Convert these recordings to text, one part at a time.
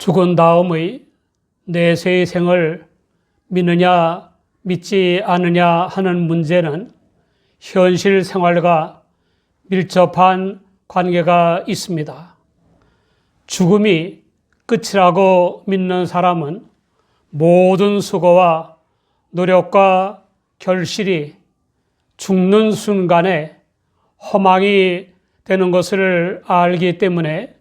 죽은 다음의 내세의 생을 믿느냐 믿지 않느냐 하는 문제는 현실 생활과 밀접한 관계가 있습니다. 죽음이 끝이라고 믿는 사람은 모든 수고와 노력과 결실이 죽는 순간에 허망이 되는 것을 알기 때문에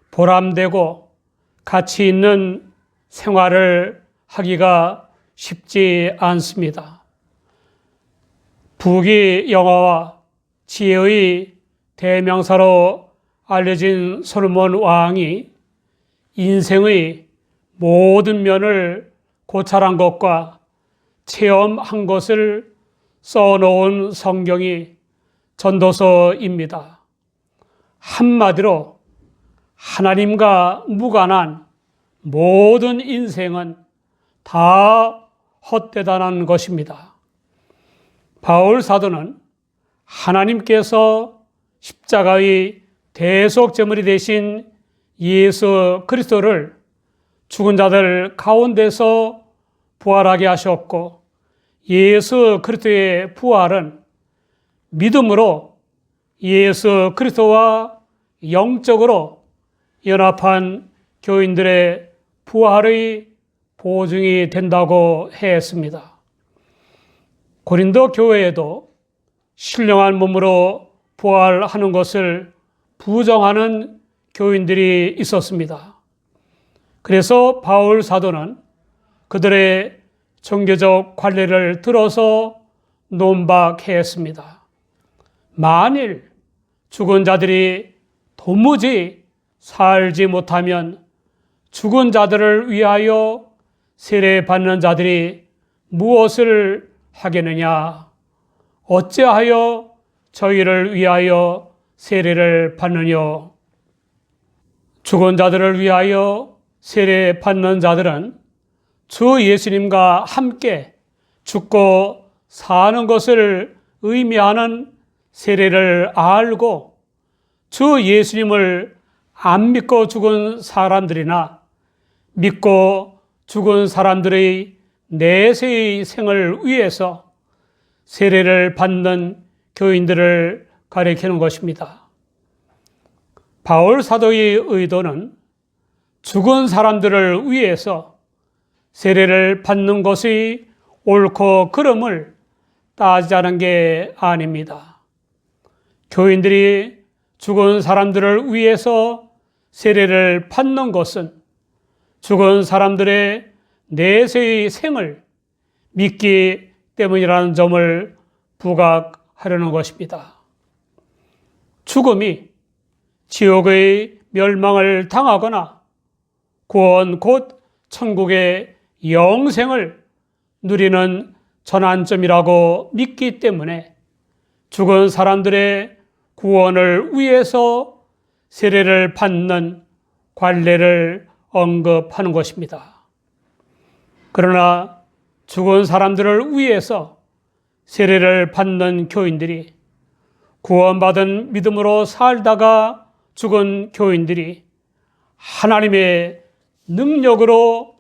보람되고 가치 있는 생활을 하기가 쉽지 않습니다. 부귀 영화와 지혜의 대명사로 알려진 솔로몬 왕이 인생의 모든 면을 고찰한 것과 체험한 것을 써놓은 성경이 전도서입니다. 한마디로 하나님과 무관한 모든 인생은 다 헛되다는 것입니다. 바울 사도는 하나님께서 십자가의 대속제물이 되신 예수 그리스도를 죽은 자들 가운데서 부활하게 하셨고, 예수 그리스도의 부활은 믿음으로 예수 그리스도와 영적으로 연합한 교인들의 부활의 보증이 된다고 했습니다. 고린도 교회에도 신령한 몸으로 부활하는 것을 부정하는 교인들이 있었습니다. 그래서 바울 사도는 그들의 종교적 관례를 들어서 논박했습니다. 만일 죽은 자들이 도무지 살지 못하면 죽은 자들을 위하여 세례받는 자들이 무엇을 하겠느냐? 어찌하여 저희를 위하여 세례를 받느냐? 죽은 자들을 위하여 세례받는 자들은 주 예수님과 함께 죽고 사는 것을 의미하는 세례를 알고 주 예수님을 안 믿고 죽은 사람들이나 믿고 죽은 사람들의 내세의 생을 위해서 세례를 받는 교인들을 가리키는 것입니다. 바울 사도의 의도는 죽은 사람들을 위해서 세례를 받는 것이 옳고 그름을 따지자는 게 아닙니다. 교인들이 죽은 사람들을 위해서 세례를 받는 것은 죽은 사람들의 내세의 생을 믿기 때문이라는 점을 부각하려는 것입니다. 죽음이 지옥의 멸망을 당하거나 구원 곧 천국의 영생을 누리는 전환점이라고 믿기 때문에 죽은 사람들의 구원을 위해서 세례를 받는 관례를 언급하는 것입니다. 그러나 죽은 사람들을 위해서 세례를 받는 교인들이 구원받은 믿음으로 살다가 죽은 교인들이 하나님의 능력으로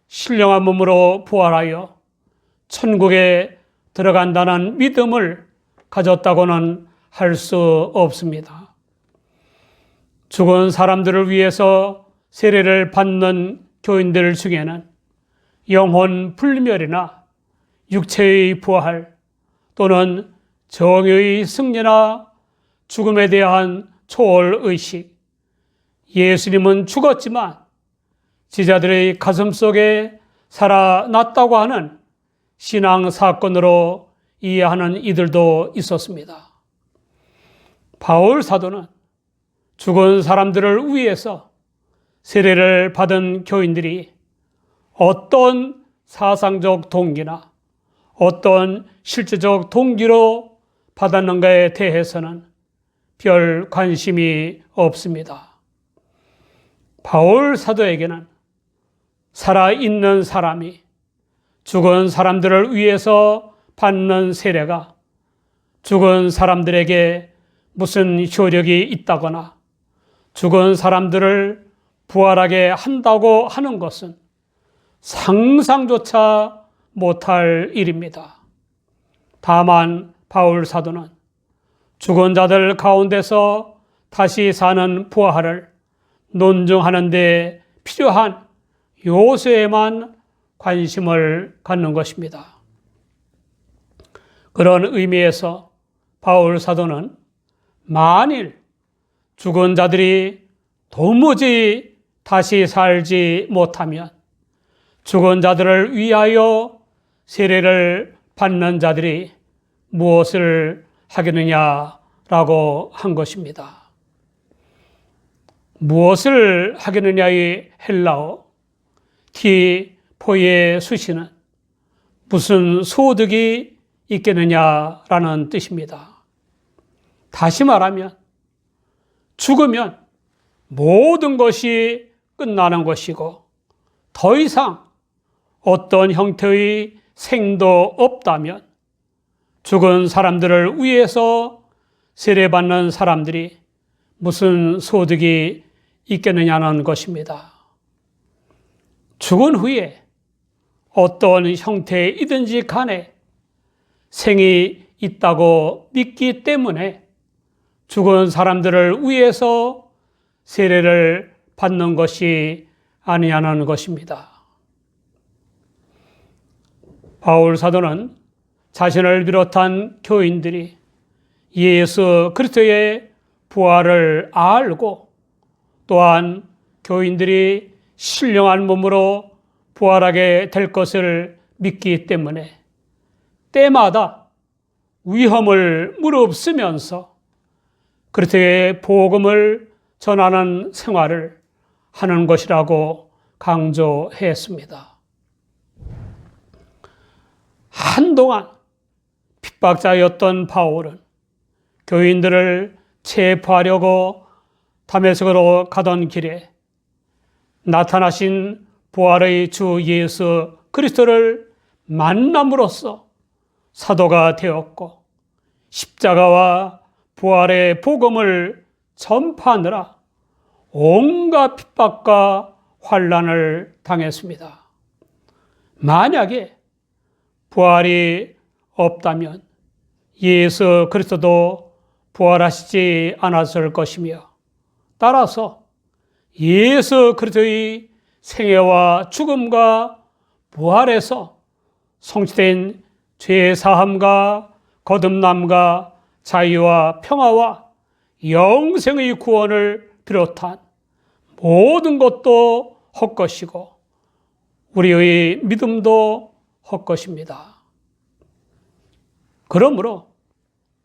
신령한 몸으로 부활하여 천국에 들어간다는 믿음을 가졌다고는 할 수 없습니다. 죽은 사람들을 위해서 세례를 받는 교인들 중에는 영혼 불멸이나 육체의 부활 또는 정의의 승리나 죽음에 대한 초월의식, 예수님은 죽었지만 제자들의 가슴 속에 살아났다고 하는 신앙 사건으로 이해하는 이들도 있었습니다. 바울 사도는 죽은 사람들을 위해서 세례를 받은 교인들이 어떤 사상적 동기나 어떤 실제적 동기로 받았는가에 대해서는 별 관심이 없습니다. 바울 사도에게는 살아있는 사람이 죽은 사람들을 위해서 받는 세례가 죽은 사람들에게 무슨 효력이 있다거나 죽은 사람들을 부활하게 한다고 하는 것은 상상조차 못할 일입니다. 다만 바울 사도는 죽은 자들 가운데서 다시 사는 부활을 논증하는 데 필요한 요소에만 관심을 갖는 것입니다. 그런 의미에서 바울 사도는 만일 죽은 자들이 도무지 다시 살지 못하면 죽은 자들을 위하여 세례를 받는 자들이 무엇을 하겠느냐라고 한 것입니다. 무엇을 하겠느냐의 헬라어 티 포예수시는 무슨 소득이 있겠느냐라는 뜻입니다. 다시 말하면 죽으면 모든 것이 끝나는 것이고 더 이상 어떤 형태의 생도 없다면 죽은 사람들을 위해서 세례받는 사람들이 무슨 소득이 있겠느냐는 것입니다. 죽은 후에 어떤 형태이든지 간에 생이 있다고 믿기 때문에 죽은 사람들을 위해서 세례를 받는 것이 아니냐는 것입니다. 바울 사도는 자신을 비롯한 교인들이 예수 그리스도의 부활을 알고 또한 교인들이 신령한 몸으로 부활하게 될 것을 믿기 때문에 때마다 위험을 무릅쓰면서 그리스도의 복음을 전하는 생활을 하는 것이라고 강조했습니다. 한동안 핍박자였던 바울은 교인들을 체포하려고 다메섹으로 가던 길에 나타나신 부활의 주 예수 그리스도를 만남으로써 사도가 되었고 십자가와 부활의 복음을 전파하느라 온갖 핍박과 환난을 당했습니다. 만약에 부활이 없다면 예수 그리스도도 부활하시지 않았을 것이며 따라서 예수 그리스도의 생애와 죽음과 부활에서 성취된 죄사함과 거듭남과 자유와 평화와 영생의 구원을 비롯한 모든 것도 헛것이고 우리의 믿음도 헛것입니다. 그러므로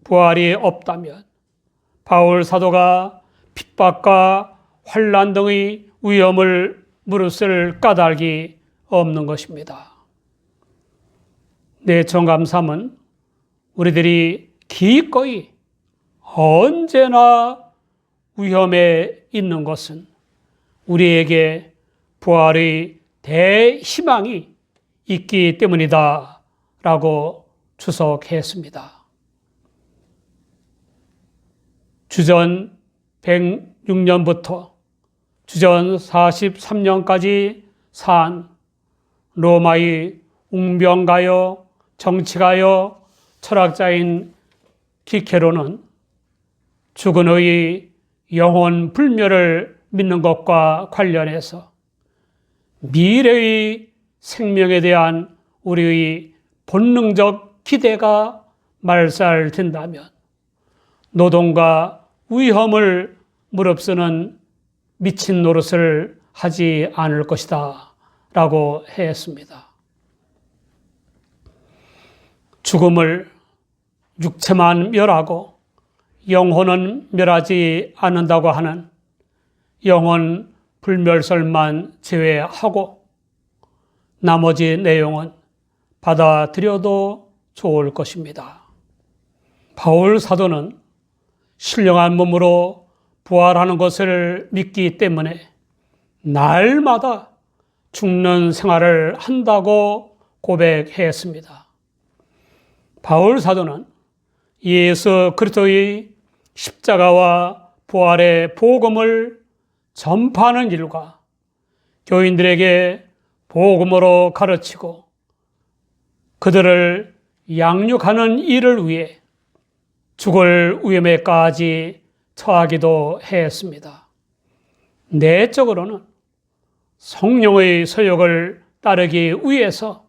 부활이 없다면 바울 사도가 핍박과 환난 등의 위험을 무릅쓸 까닭이 없는 것입니다. 내 정감삼은 우리들이 기꺼이 언제나 위험에 있는 것은 우리에게 부활의 대희망이 있기 때문이다 라고 추석했습니다. 주전 106년부터 주전 43년까지 산 로마의 웅병가요, 정치가요, 철학자인 키케로는 죽은 의의 영혼 불멸을 믿는 것과 관련해서 미래의 생명에 대한 우리의 본능적 기대가 말살된다면 노동과 위험을 무릅쓰는 미친 노릇을 하지 않을 것이다 라고 했습니다. 죽음을 육체만 멸하고 영혼은 멸하지 않는다고 하는 영혼 불멸설만 제외하고 나머지 내용은 받아들여도 좋을 것입니다. 바울 사도는 신령한 몸으로 부활하는 것을 믿기 때문에 날마다 죽는 생활을 한다고 고백했습니다. 바울 사도는 예수 그리스도의 십자가와 부활의 복음을 전파하는 일과 교인들에게 복음으로 가르치고 그들을 양육하는 일을 위해 죽을 위험에까지 처하기도 했습니다. 내적으로는 성령의 서욕을 따르기 위해서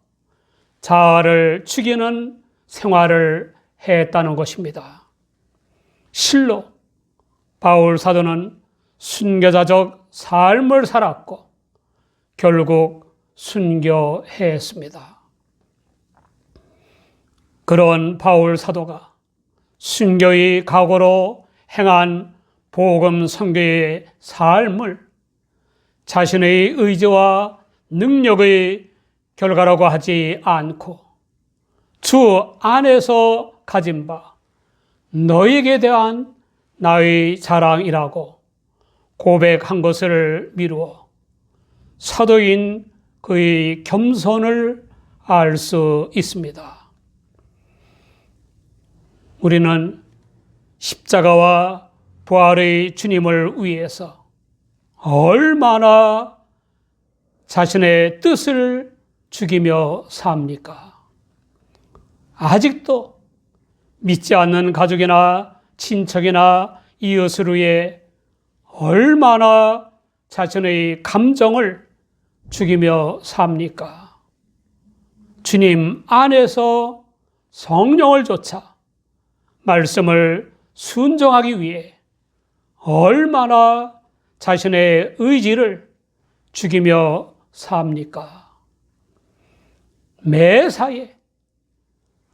자아를 죽이는 생활을 했다는 것입니다. 실로 바울 사도는 순교자적 삶을 살았고 결국 순교했습니다. 그런 바울 사도가 순교의 각오로 행한 복음 선교의 삶을 자신의 의지와 능력의 결과라고 하지 않고 주 안에서 가진 바 너에게 대한 나의 자랑이라고 고백한 것을 미루어 사도인 그의 겸손을 알 수 있습니다. 우리는 십자가와 부활의 주님을 위해서 얼마나 자신의 뜻을 죽이며 삽니까? 아직도 믿지 않는 가족이나 친척이나 이웃을 위해 얼마나 자신의 감정을 죽이며 삽니까? 주님 안에서 성령을 좇아 말씀을 순종하기 위해 얼마나 자신의 의지를 죽이며 삽니까? 매사에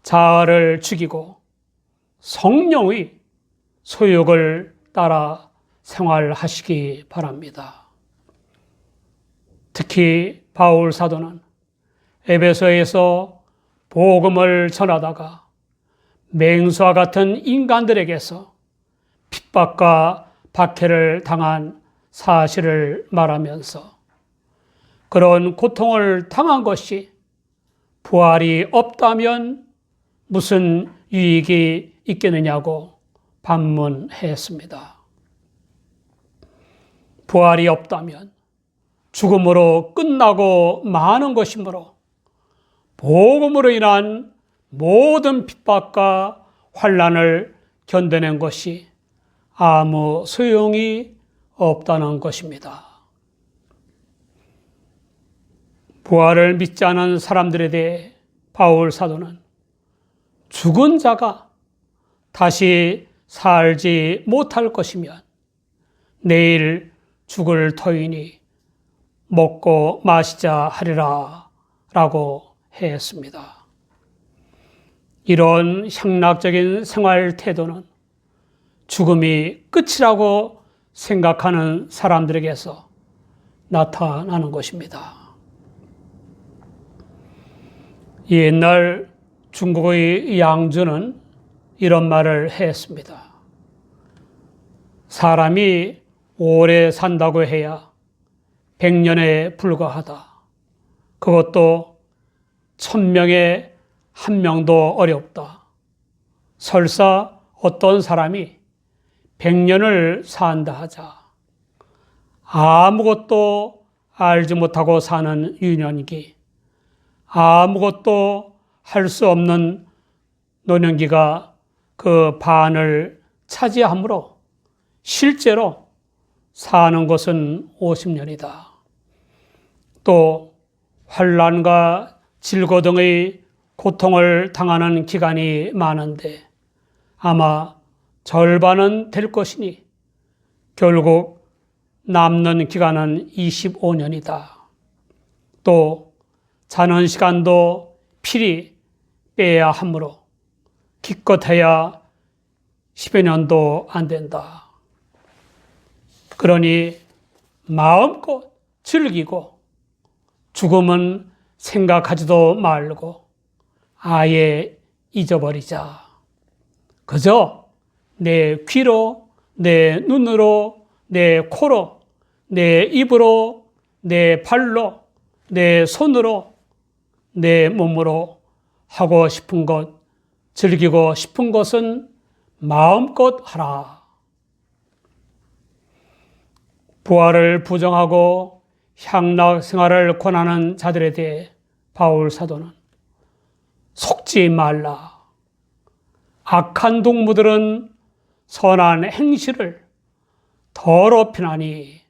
자아를 죽이고 성령의 소욕을 따라 생활하시기 바랍니다. 특히 바울 사도는 에베소에서 복음을 전하다가 맹수와 같은 인간들에게서 핍박과 박해를 당한 사실을 말하면서 그런 고통을 당한 것이 부활이 없다면 무슨 유익이 있겠느냐고 반문했습니다. 부활이 없다면 죽음으로 끝나고 마는 것이므로 복음으로 인한 모든 핍박과 환난을 견뎌낸 것이 아무 소용이 없다는 것입니다. 부활을 믿지 않은 사람들에 대해 바울 사도는 죽은 자가 다시 살지 못할 것이면 내일 죽을 터이니 먹고 마시자 하리라 라고 했습니다. 이런 향락적인 생활 태도는 죽음이 끝이라고 생각하는 사람들에게서 나타나는 것입니다. 옛날 중국의 양주는 이런 말을 했습니다. 사람이 오래 산다고 해야 100년에 불과하다. 그것도 1000명에 1명도 어렵다. 설사 어떤 사람이 100년을 산다 하자. 아무것도 알지 못하고 사는 유년기, 아무것도 할 수 없는 노년기가 그 반을 차지하므로 실제로 사는 것은 50년이다. 또 환난과 질고 등의 고통을 당하는 기간이 많은데 아마 절반은 될 것이니 결국 남는 기간은 25년이다. 또 자는 시간도 필히 빼야 하므로 기껏해야 10여 년도 안 된다. 그러니 마음껏 즐기고 죽음은 생각하지도 말고 아예 잊어버리자. 그저 내 귀로, 내 눈으로, 내 코로, 내 입으로, 내 발로, 내 손으로, 내 몸으로 하고 싶은 것, 즐기고 싶은 것은 마음껏 하라. 부활을 부정하고 향락 생활을 권하는 자들에 대해 바울 사도는 속지 말라. 악한 동무들은 선한 행실을 더럽히나니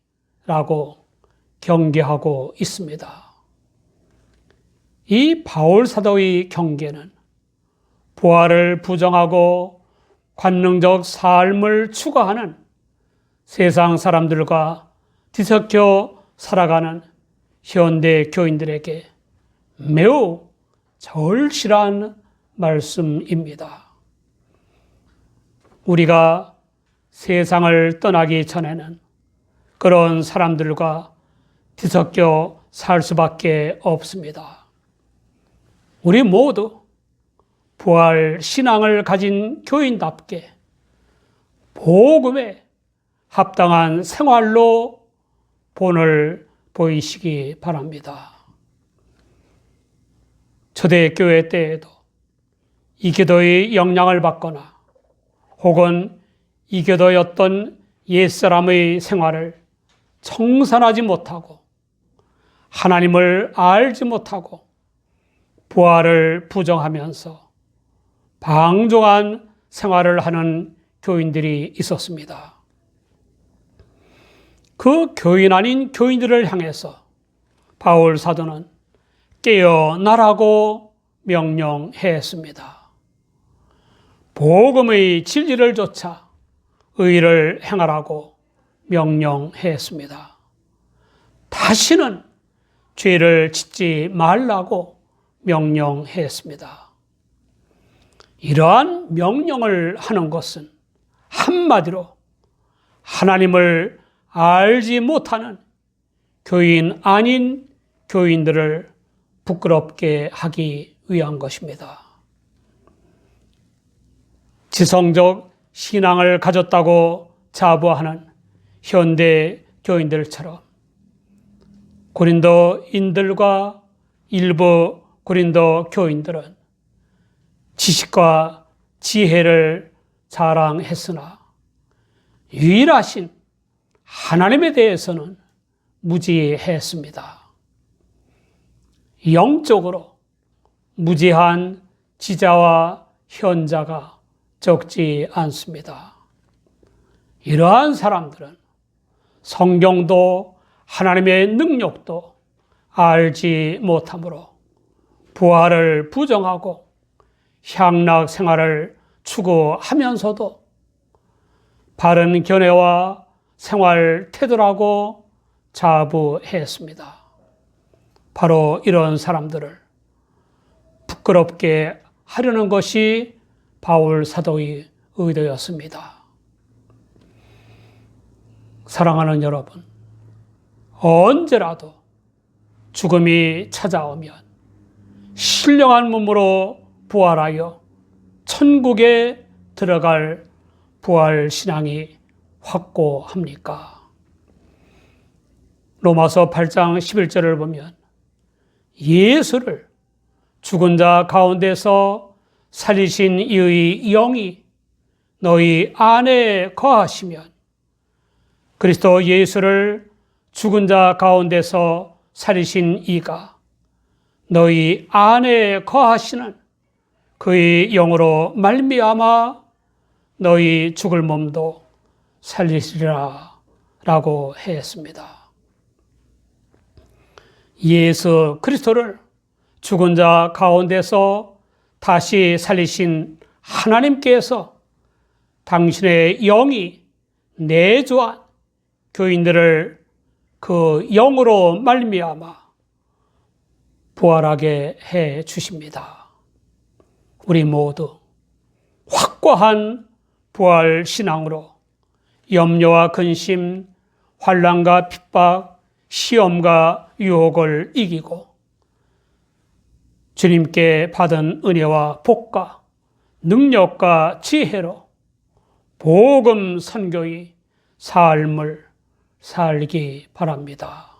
라고 경계하고 있습니다. 이 바울 사도의 경계는 부활을 부정하고 관능적 삶을 추구하는 세상 사람들과 뒤섞여 살아가는 현대 교인들에게 매우 절실한 말씀입니다. 우리가 세상을 떠나기 전에는 그런 사람들과 뒤섞여 살 수밖에 없습니다. 우리 모두 부활 신앙을 가진 교인답게 복음에 합당한 생활로 본을 보이시기 바랍니다. 초대교회 때에도 이교도의 영향을 받거나 혹은 이교도였던 옛사람의 생활을 청산하지 못하고 하나님을 알지 못하고 부활을 부정하면서 방종한 생활을 하는 교인들이 있었습니다. 그 교인 아닌 교인들을 향해서 바울 사도는 깨어나라고 명령했습니다. 복음의 진리를 좇아 의를 행하라고 명령했습니다. 다시는 죄를 짓지 말라고 명령했습니다. 이러한 명령을 하는 것은 한마디로 하나님을 알지 못하는 교인 아닌 교인들을 부끄럽게 하기 위한 것입니다. 지성적 신앙을 가졌다고 자부하는 현대 교인들처럼 고린도인들과 일부 고린도 교인들은 지식과 지혜를 자랑했으나 유일하신 하나님에 대해서는 무지했습니다. 영적으로 무지한 지자와 현자가 적지 않습니다. 이러한 사람들은 성경도 하나님의 능력도 알지 못하므로 부활을 부정하고 향락 생활을 추구하면서도 바른 견해와 생활 태도라고 자부했습니다. 바로 이런 사람들을 부끄럽게 하려는 것이 바울 사도의 의도였습니다. 사랑하는 여러분, 언제라도 죽음이 찾아오면 신령한 몸으로 부활하여 천국에 들어갈 부활 신앙이 확고합니까? 로마서 8장 11절을 보면 예수를 죽은 자 가운데서 살리신 이의 영이 너희 안에 거하시면 그리스도 예수를 죽은 자 가운데서 살리신 이가 너희 안에 거하시는 그의 영으로 말미암아 너희 죽을 몸도 살리시리라 라고 했습니다. 예수 그리스도를 죽은 자 가운데서 다시 살리신 하나님께서 당신의 영이 내주한 교인들을 그 영으로 말미암아 부활하게 해 주십니다. 우리 모두 확고한 부활 신앙으로 염려와 근심, 환난과 핍박, 시험과 유혹을 이기고 주님께 받은 은혜와 복과 능력과 지혜로 복음 선교의 삶을 살기 바랍니다.